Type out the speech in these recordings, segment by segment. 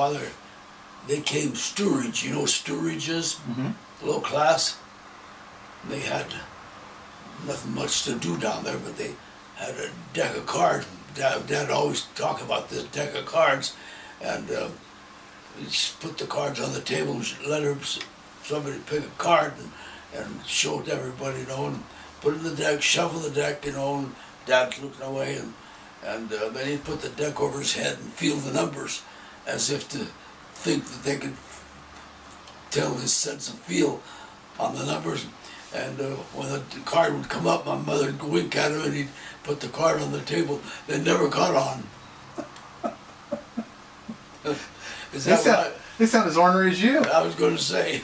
father, they came steerage. You know what steerage is? Mm-hmm. Low class. They had nothing much to do down there, but they had a deck of cards. Dad always talk about this deck of cards, and he just put the cards on the table and let somebody pick a card and show it to everybody, and put it in the deck, shuffle the deck, and Dad's looking away, and then he'd put the deck over his head and feel the numbers as if to think that they could tell his sense of feel on the numbers. And when the card would come up, my mother would wink at him and he'd put the card on the table. They never caught on. Is that what they sound as ornery as you. I was going to say?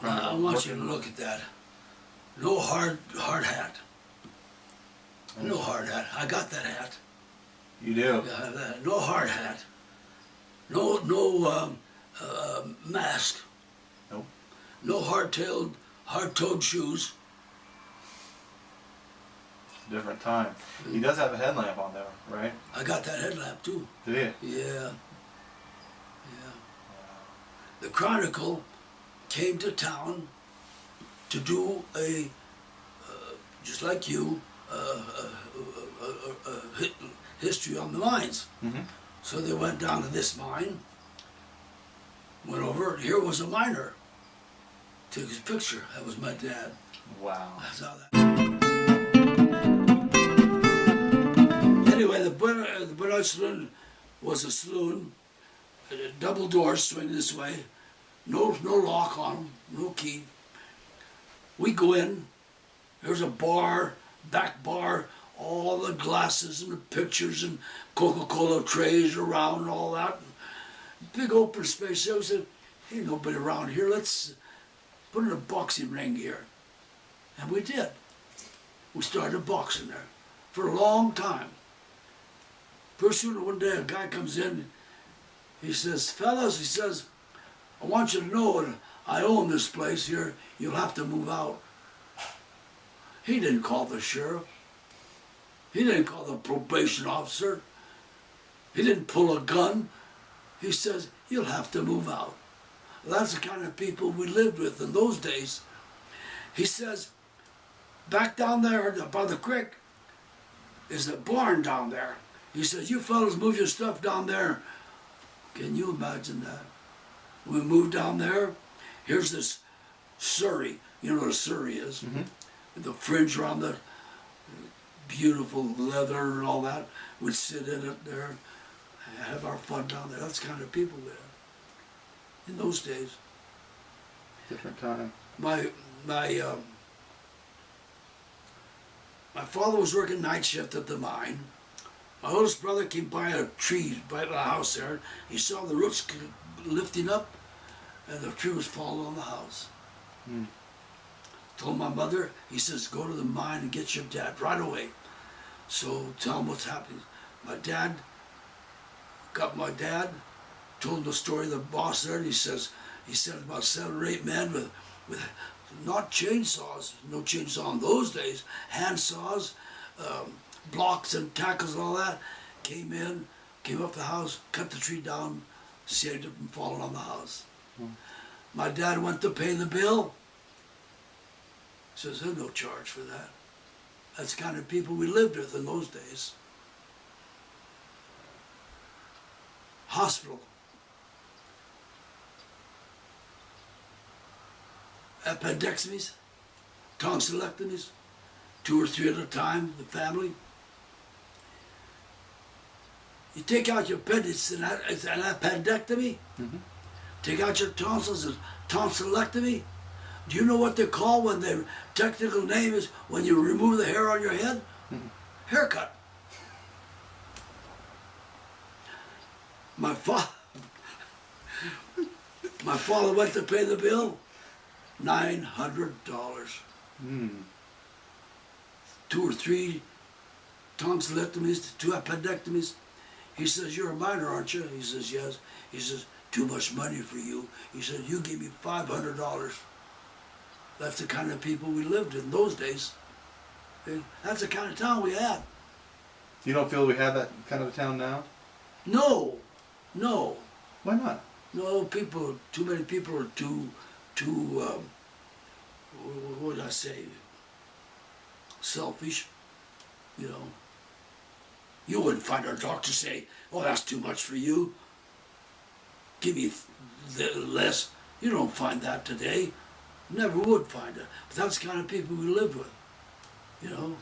I want you to look at that. No hard hat. No hard hat. I got that hat. You do? No hard hat. No mask. Nope. No hard-toed shoes. Different time. He does have a headlamp on there, right? I got that headlamp too. Did he? Yeah. Yeah. The Chronicle came to town to do a, just like you, history on the mines. Mm-hmm. So they went down to this mine, went over, and here was a miner. Took his picture. That was my dad. Wow. That's how that. Anyway, the Bernard Saloon was a saloon, double doors swing this way, no lock on them, no key. We go in, there's a bar, back bar, all the glasses and the pictures and Coca-Cola trays around and all that. Big open space there. We said, ain't nobody around here, let's put in a boxing ring here. And we did. We started boxing there for a long time. Pretty soon one day a guy comes in, he says, fellas, he says, I want you to know that I own this place here, you'll have to move out. He didn't call the sheriff. He didn't call the probation officer. He didn't pull a gun. He says, you'll have to move out. That's the kind of people we lived with in those days. He says, back down there by the creek is a barn down there. He says, you fellas move your stuff down there. Can you imagine that? We moved down there. Here's this surrey. You know what a surrey is? Mm-hmm. The fringe around the beautiful leather and all that. We'd sit in it there, have our fun down there. That's the kind of people we had in those days. Different time. My father was working night shift at the mine. My oldest brother came by a tree by the house there. He saw the roots lifting up and the tree was falling on the house. Mm. Told my mother, he says, go to the mine and get your dad right away. So tell him what's happening. My dad, told him the story of the boss there, and he said about 7 or 8 men with not chainsaws, no chainsaw in those days, hand saws, blocks and tackles and all that, came up the house, cut the tree down, saved it from falling on the house. Mm. My dad went to pay the bill. Says, there's no charge for that. That's the kind of people we lived with in those days. Hospital. Appendectomies, tonsillectomies, 2 or 3 at a time, the family. You take out your appendix, it's an appendectomy. Mm-hmm. Take out your tonsils, it's tonsillectomy. Do you know what they call when their technical name is when you remove the hair on your head? Mm-hmm. Haircut. My father went to pay the bill, $900. Mm. 2 or 3 tonsillectomies, 2 appendectomies. He says, you're a miner, aren't you? He says, yes. He says, too much money for you. He said, you give me $500. That's the kind of people we lived in those days. That's the kind of town we had. You don't feel we have that kind of a town now? No, no, Why not? no. People, too many people are too. What would I say? Selfish. You know. You wouldn't find our doctor say, "Oh, that's too much for you. Give me less." You don't find that today. Never would find it. But that's the kind of people we live with. You know.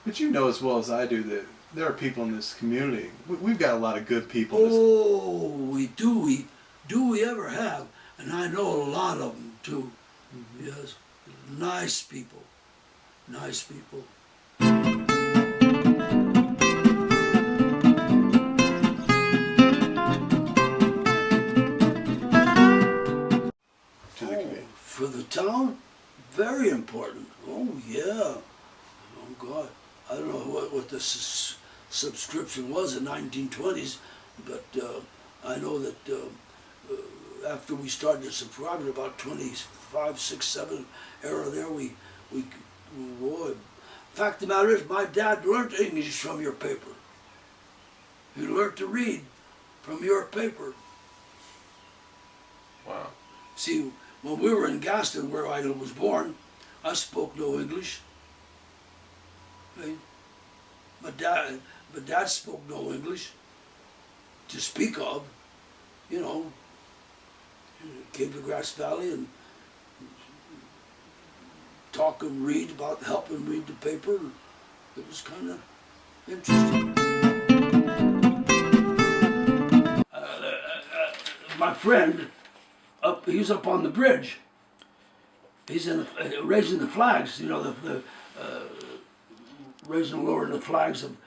But you know as well as I do that there are people in this community. We've got a lot of good people. In this. Oh, we do. We ever have? And I know a lot of them too. Mm-hmm. Yes, nice people. Nice people. For the town, very important. Oh yeah. Oh God. I don't know what the subscription was in 1920s, but I know that after we started subscribing, about 25, 6, 7 era there, we would. Fact of the matter is, my dad learned English from your paper. He learned to read from your paper. Wow. See, when we were in Gaston, where I was born, I spoke no English. Right? My dad spoke no English to speak of. You know, came to Grass Valley and talk and read about, help him read the paper. It was kind of interesting. My friend, he's up on the bridge. He's in raising the flags. You know, raising and lowering the flags of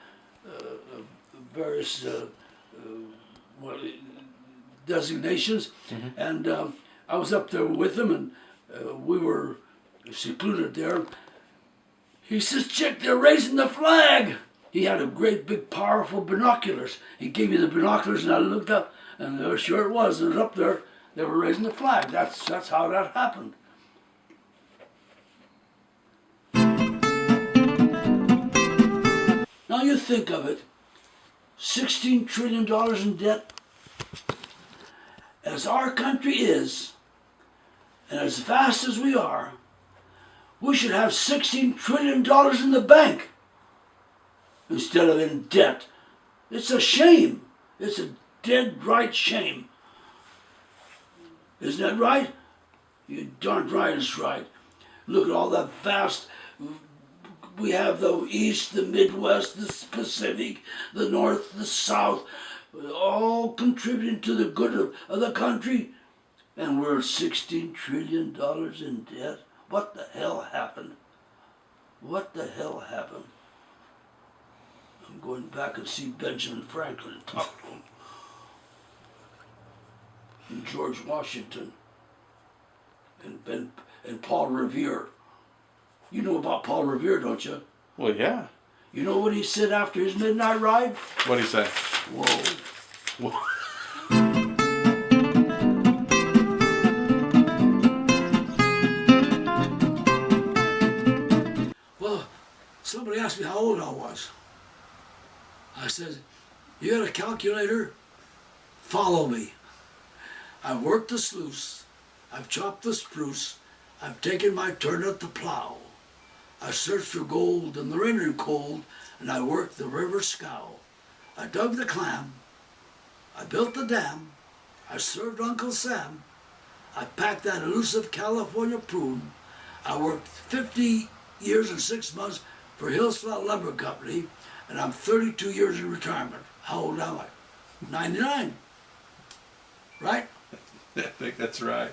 various designations. Mm-hmm. And I was up there with him, and we were secluded there. He says, "Chick, they're raising the flag." He had a great big powerful binoculars. He gave me the binoculars, and I looked up, and there sure it was. It was up there. They were raising the flag. That's how that happened. Now you think of it, $16 trillion in debt. As our country is, and as fast as we are, we should have $16 trillion in the bank instead of in debt. It's a shame. It's a dead right shame. Isn't that right? You're darn right it's right. Look at all that vast. We have the East, the Midwest, the Pacific, the North, the South, all contributing to the good of the country. And we're $16 trillion in debt. What the hell happened? What the hell happened? I'm going back and see Benjamin Franklin and talk to him. And George Washington. And Paul Revere. You know about Paul Revere, don't you? Well, yeah. You know what he said after his midnight ride? What'd he say? Whoa. Whoa. Well, somebody asked me how old I was. I said, "You got a calculator? Follow me. I've worked the sluice. I've chopped the spruce. I've taken my turn at the plow. I searched for gold in the rain and cold, and I worked the river scow. I dug the clam. I built the dam. I served Uncle Sam. I packed that elusive California prune. I worked 50 years and 6 months for Hills Flat Lumber Company, and I'm 32 years in retirement." How old am I? 99. Right? I think that's right.